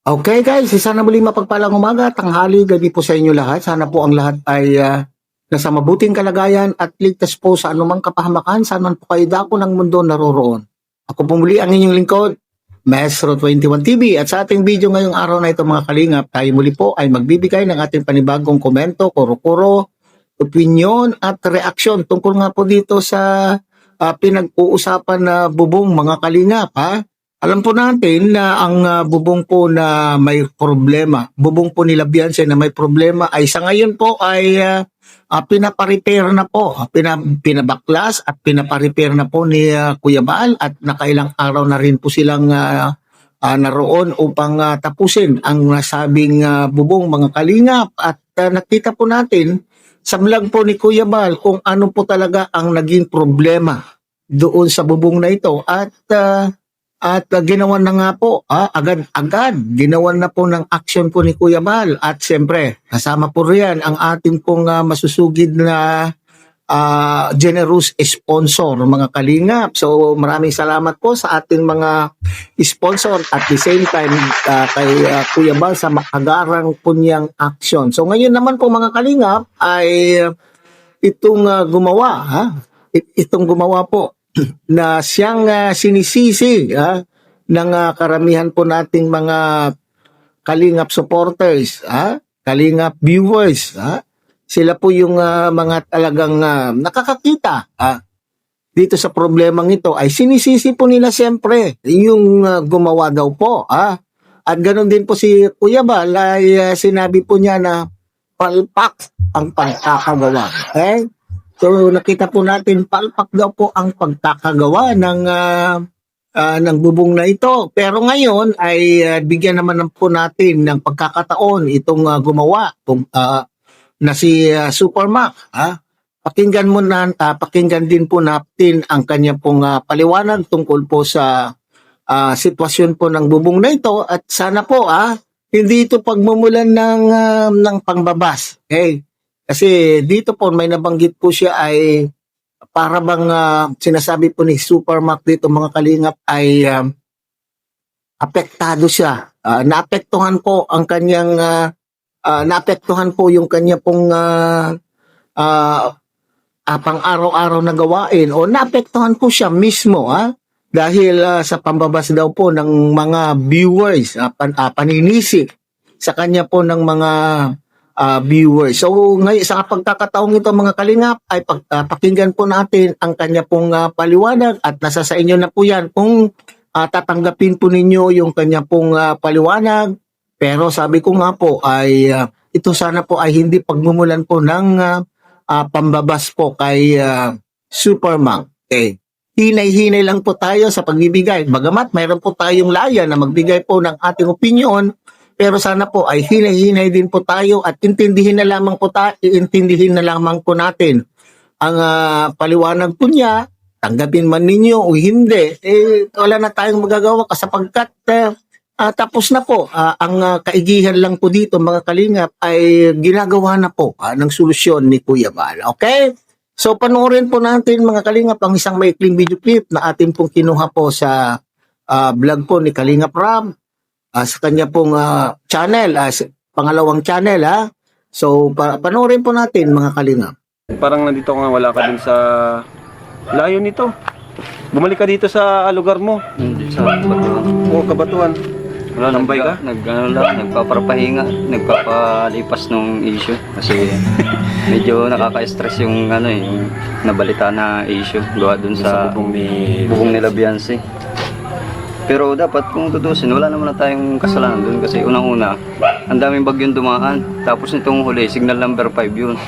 Okay guys, sana muli mapagpalang umaga, tanghali, gabi po sa inyo lahat. Sana po ang lahat ay nasa mabuting kalagayan at ligtas po sa anumang kapahamakan. Saan man po kayo dako ng mundo naroroon. Ako po muli ang inyong lingkod, Maestro 21 TV. At sa ating video ngayong araw na ito mga kalingap, tayo muli po ay magbibigay ng ating panibagong komento, kuro-kuro, opinion at reaksyon tungkol nga po dito sa pinag-uusapan na bubong mga kalingap ha. Alam po natin na ang bubong po na may problema, bubong po ni Labianse na may problema ay sa ngayon po ay pinaparepair na po, pinabaklas at pinaparepair na po ni Kuya Baal at nakailang araw na rin po silang naroon upang tapusin ang nasabing bubong mga kalingap at nakita po natin sa vlog po ni Kuya Baal kung ano po talaga ang naging problema doon sa bubong na ito at ginawan na nga po, agad-agad, ginawan na po ng action po ni Kuya Baal. At siyempre, kasama po riyan ang ating pong masusugid na generous sponsor, mga kalingap. So maraming salamat po sa ating mga sponsor at the same time kay Kuya Baal sa makagarang po niyang action. So ngayon naman po mga kalingap ay itong gumawa po na siyang sinisisi ng karamihan po nating mga kalingap supporters, kalingap viewers. Sila po yung mga talagang nakakakita dito sa problemang ito ay sinisisi po nila siyempre yung gumawa daw po. At ganoon din po si Kuya Bal ay sinabi po niya na palpak ang pagkakagawa. Okay? So nakita po natin palpak daw po ang pagkakagawa ng bubong na ito. Pero ngayon ay bigyan naman po natin ng pagkakataon itong gumawa na si Supermac. Pakinggan din po natin ang kanya pong paliwanag tungkol po sa sitwasyon po ng bubong na ito at sana po hindi ito pagmumulan ng pangbabas. Okay? Kasi dito po may nabanggit po siya ay para bang sinasabi po ni Supermac dito mga kalingap ay apektado siya. Naapektuhan po ang kanyang naapektuhan po yung kanya pong pang-araw-araw na gawain o naapektuhan po siya mismo dahil sa pambabas daw po ng mga viewers, paninisik sa kanya po ng mga viewers. So ngayon sa pagkakataong ito mga kalingap ay pakinggan po natin ang kanya pong paliwanag at nasa sa inyo na po yan kung tatanggapin po ninyo yung kanya pong paliwanag. Pero sabi ko nga po ay ito sana po ay hindi pagmumulan po ng pambabas po kay Supermac. Okay. Hinay-hinay lang po tayo sa pagbibigay. Bagamat mayroon po tayong laya na magbigay po ng ating opinion, pero sana po ay hinay-hinay din po tayo at intindihin na lamang po natin ang paliwanag po niya, tanggapin man ninyo o hindi, wala na tayong magagawa sapagkat tapos na po. Ang kaigihan lang po dito mga kalingap ay ginagawa na po ng solusyon ni Kuya Bal. Okay? So panoorin po natin mga kalingap ang isang maikling video clip na atin pong kinuha po sa vlog po ni Kalingap Ram. Sa kanya pong channel, pangalawang channel So, panoorin po natin mga kalingap. Parang nandito ka wala ka din sa layo nito. Bumalik ka dito sa lugar mo. Hindi sa Kabatuan. O Kabatuan. Wala, Tambay ka? Nagpapahinga, nagpapalipas ng issue. Kasi medyo nakaka-stress yung yung nabalita na issue. Gawa dun sa bubong nila Beyonce. Pero dapat kung tutusin, wala naman na tayong kasalanan dun kasi unang-una, ang daming bagyong dumaan. Tapos nitong huli, signal number 5 yun.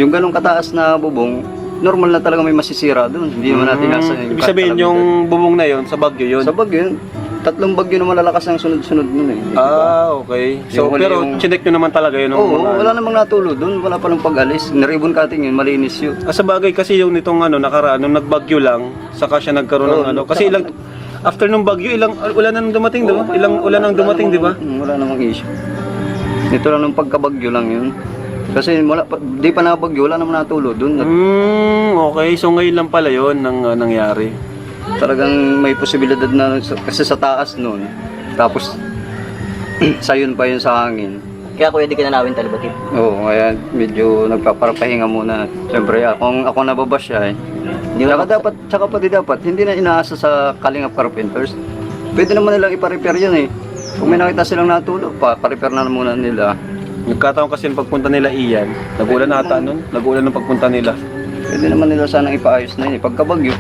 Yung ganong kataas na bubong, normal na talaga may masisira dun. Hindi naman natin nasa Ibig sabihin yung bubong na yon sa bagyo yun? Sa bagyo yun. 3 bagyo na malalakas ang sunod-sunod nun okay. So, pero chinek nyo naman talaga yun? Oo, wala namang natulo dun. Wala palang pag-alis. Naribon cutting yun, malinis yun. Sa bagay kasi yung nitong nakaraan, nung nagbagyo lang, saka siya nagkaroon ng kasi ilang, after nung bagyo, ilang ulan nang dumating, diba? Ilang ulan nang dumating, diba? Wala namang issue. Ito lang nung pagkabagyo lang yun. Kasi di pa nabagyo, wala namang natulo dun. Okay. So ngayon lang pala yun nangyari. Talagang may posibilidad na kasi sa taas noon. Tapos sayon pa yun sa hangin. Kaya kuya, di ka nalawin talibatid. Oo, kaya medyo nagpapapahinga muna. Siyempre, kung ako nababash siya Hindi mo tsaka pati dapat, hindi na inaasa sa Kalingap Carpenters. Pwede naman nilang ipa-repair yun eh. Kung may nakita silang natulog, pa-repair na muna nila. Nagkataon kasi yung pagpunta nila Ian, nagulan ata nun, nagulan ng pagpunta nila. Pwede naman nila sanang ipaayos na yun eh. Pagkabagyo,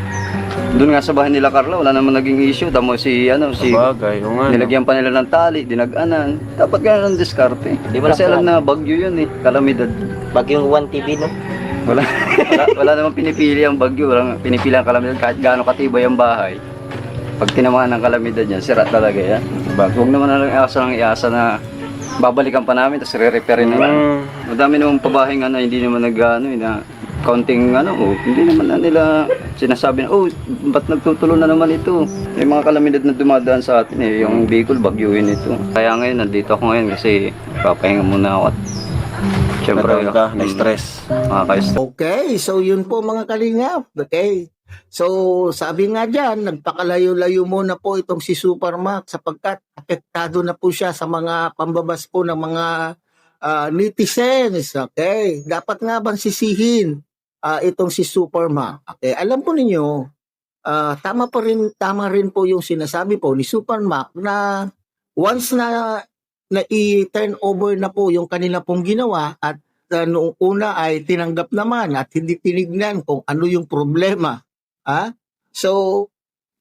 doon nga sa bahay nila Carla, wala naman naging issue. Tamo si Bagay, yung ano. nilagyan pa nila ng tali, dinag-anan. Dapat ganun ang diskarte. Di ba Kasi lang- alam na bagyo yun eh, kalamidad. Bagyong 1TV, no? Wala namang pinipili ang bagyo, walang pinipili ang kalamidad kahit gaano katibay ang bahay. Pag tinamaan ng kalamidad yan, sira talaga yan. Huwag naman na lang iasa na babalikan pa namin, tapos re-repairin naman. Madami namang pabahing hindi naman na counting hindi naman na nila sinasabi na, ba't nagtutulo na naman ito? May mga kalamidad na dumadaan sa atin eh, yung Bicol, bagyuin ito. Kaya ngayon, nandito ako ngayon kasi papahinga muna ako at syempre, Nagkaroon ka, na-stress. makaka-stress. Okay, so yun po mga kalingap. Okay. So sabi nga dyan, nagpakalayo-layo muna po itong si Supermax sapagkat apektado na po siya sa mga pambabas po ng mga netizens. Okay. Dapat nga bang sisihin itong si Supermax? Okay. Alam po ninyo, tama rin po yung sinasabi po ni Supermax na once na i-turn over na po yung kanila pong ginawa at noong una ay tinanggap naman at hindi tinignan kung ano yung problema. So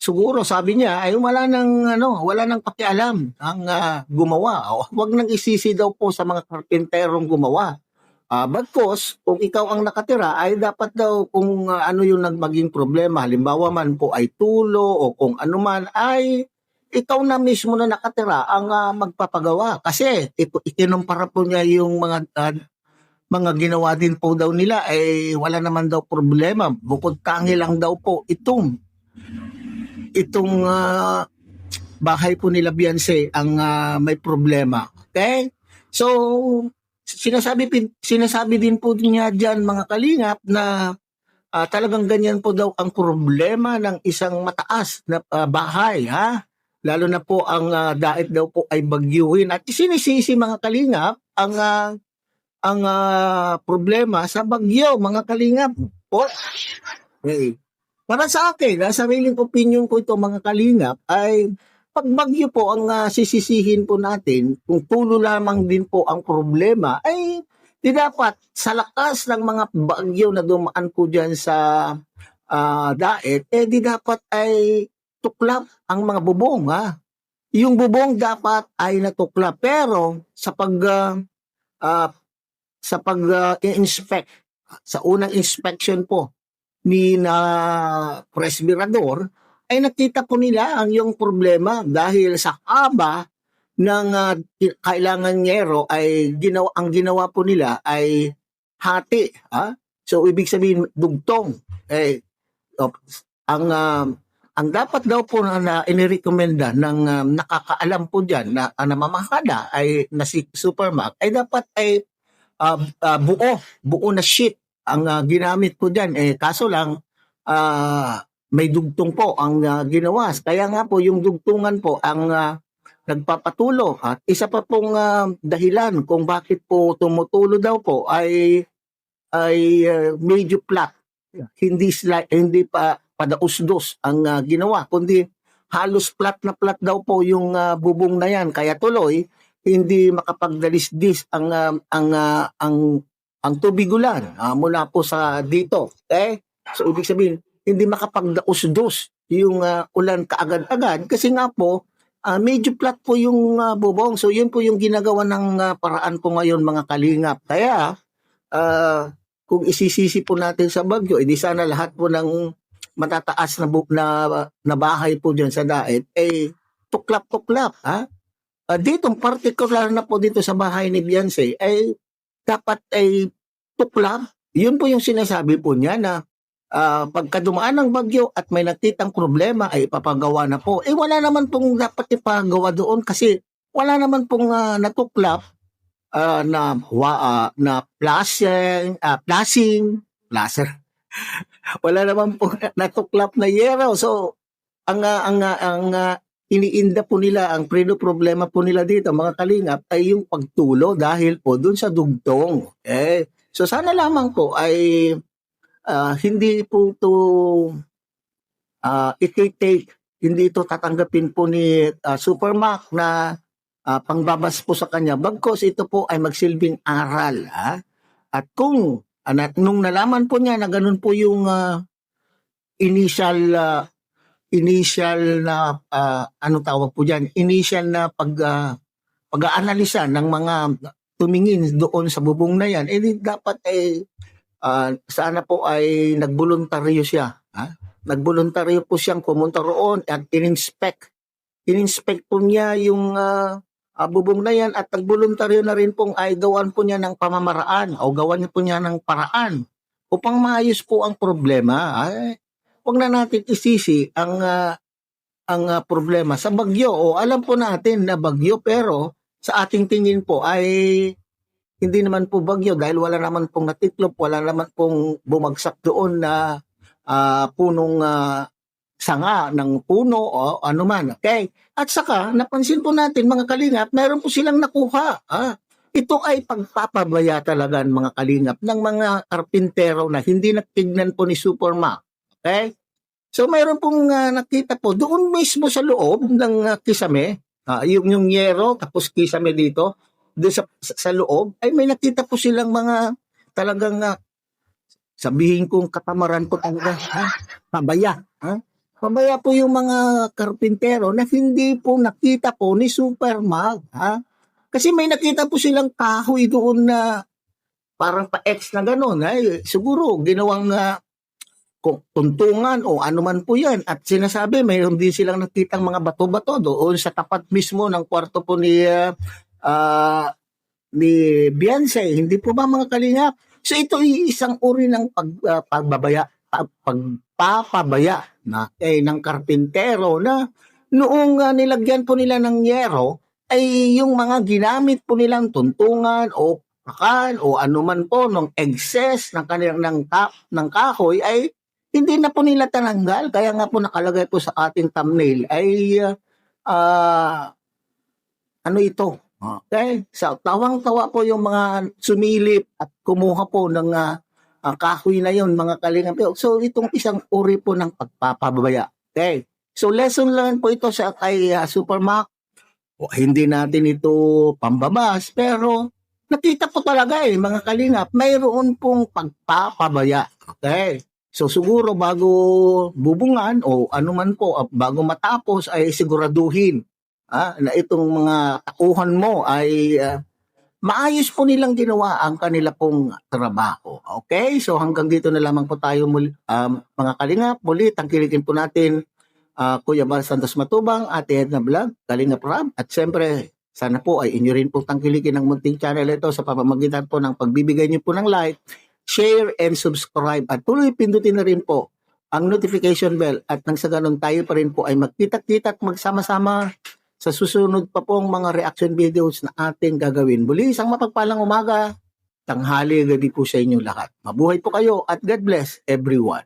siguro sabi niya ay wala nang pakialam ang gumawa. Huwag nang isisi daw po sa mga karpenterong gumawa. Bagkos, kung ikaw ang nakatira, ay dapat daw kung ano yung nagmaging problema, halimbawa man po ay tulo o kung ano man, ay ikaw na mismo na nakatira ang magpapagawa. Kasi ikinumpara po niya yung mga ginawa din po daw nila, ay wala naman daw problema. Bukod tangi lang daw po itong bahay po nila Beyonce ang may problema. Okay? So, sinasabi din po niya dyan mga kalingap na talagang ganyan po daw ang problema ng isang mataas na bahay, lalo na po ang daet daw po ay bagyuhin at sinisisi mga kalingap ang problema sa bagyo mga kalingap po. Okay. Para sa akin, sariling opinion ko ito mga kalingap ay pag bagyo po ang sisisihin po natin, kung tulo lamang din po ang problema, ay di dapat sa lakas ng mga bagyo na dumaan po dyan sa daet, di dapat ay tuklap ang mga bubong. Yung bubong dapat ay natuklap. Pero sa pag-inspect, sa unang inspection po ni na presbyrador, ay nakita po nila ang yung problema dahil sa haba ng kailangan nyero ay ang ginawa po nila ay hati. So ibig sabihin dugtong. Ang dapat daw po na inirekomenda ng nakakaalam po dyan na mamahada ay na si Supermax ay dapat ay buo na sheet ang ginamit po dyan. Kaso lang may dugtong po ang ginawa. Kaya nga po yung dugtungan po ang nagpapatulo. At isa pa pong dahilan kung bakit po tumutulo daw po ay medyo flat. Hindi pa padausdos ang ginawa, kundi halos flat daw po yung bubong na yan. Kaya tuloy hindi makapagdalisdis ang tubig ulan mula po sa dito. Okay? So ibig sabihin hindi makapagdausdos yung ulan kaagad-agad kasi nga po medyo flat po yung bubong. So yun po yung ginagawa ng paraan po ngayon mga kalingap. Kaya kung isisisi po natin sa bagyo, edi sana lahat po ng matataas na bahay po dyan sa daet tuklap-tuklap. Dito particular na po dito sa bahay ni Beyonce ay dapat ay tuklap. Yun po yung sinasabi po niya na pagka dumaan ng bagyo at may nakitang problema ay ipapagawa na po. Wala naman pong dapat ipagawa doon kasi wala naman pong natuklap na plaster. Wala naman pong natuklap na yero. So ang iniinda po nila, ang problema po nila dito, mga kalingap, ay yung pagtulo dahil po dun sa dugtong. So sana lamang po ay hindi po to i-take, hindi ito tatanggapin po ni Supermac na pangbabas po sa kanya. Bagkos ito po ay magsilbing aral. At kung nung nalaman po niya na ganun po yung initial na ano tawag po diyan, initial na pag-aanalisa ng mga tumingin doon sa bubong na yan, dapat sana po ay nagboluntaryo siya. Nagboluntaryo po siyang pumunta roon at in-inspect po niya yung bubong na yan at nagboluntaryo na rin pong ay gawan po niya ng pamamaraan o gawan po niya ng paraan upang maayos po ang problema. Huwag na natin isisi ang problema sa bagyo. O alam po natin na bagyo pero sa ating tingin po ay hindi naman po bagyo dahil wala naman pong natiklop, wala naman pong bumagsak doon na punong sanga ng puno o anuman. Okay? At saka, napansin po natin mga kalingap, meron po silang nakuha. Ito ay pagpapabaya talaga mga kalingap ng mga karpintero na hindi natignan po ni Supermac. Okay? So mayroon pong nakita po doon mismo sa loob ng kisame, yung yero tapos kisame dito, doon sa loob, ay may nakita po silang mga talagang sabihin kong katamaran po talaga, pabaya. Pabaya po yung mga karpintero na hindi po nakita po ni Supermac. Kasi may nakita po silang kahoy doon na parang pa-X na gano'n. Siguro ginawang tuntungan o anuman po yan. At sinasabi, mayroon din silang nakitang mga bato-bato doon sa tapat mismo ng kwarto po ni Beyonce. Hindi po ba mga kalingap? So ito ay isang uri ng pagpapabaya ng karpintero na noong nilagyan po nila ng yero ay yung mga ginamit po nilang tuntungan o pakan o anuman po ng excess ng kanilang ng kahoy ay hindi na po nila tananggal. Kaya nga po nakalagay po sa ating thumbnail ay ano ito? Okay? So, tawang-tawa po yung mga sumilip at kumuha po ng kahoy na yon mga kalingap. So, itong isang uri po ng pagpapabaya. Okay? So, lesson learned po ito sa kay Supermac. Hindi natin ito pambabas, pero nakita po talaga mga kalingap, mayroon pong pagpapabaya. Okay? So, siguro bago bubungan o anuman po, bago matapos ay siguraduhin na itong mga takuhan mo ay maayos po nilang ginawa ang kanila pong trabaho. Okay? So hanggang dito na lamang po tayo muli, mga kalingap. Muli, tangkilikin po natin Kuya Bal Santos Matubang, Ate Edna Vlog, Kalingap Rab. At siyempre, sana po ay inyo rin po tangkilikin ng munting channel ito sa pamamagitan po ng pagbibigay niyo po ng like, share, and subscribe. At tuloy pindutin na rin po ang notification bell at nang sa ganun tayo pa rin po ay magkita-kita at magsama-sama sa susunod pa pong mga reaction videos na ating gagawin. Muli, isang mapagpalang umaga, tanghali, gabi po sa inyo lahat. Mabuhay po kayo at God bless everyone.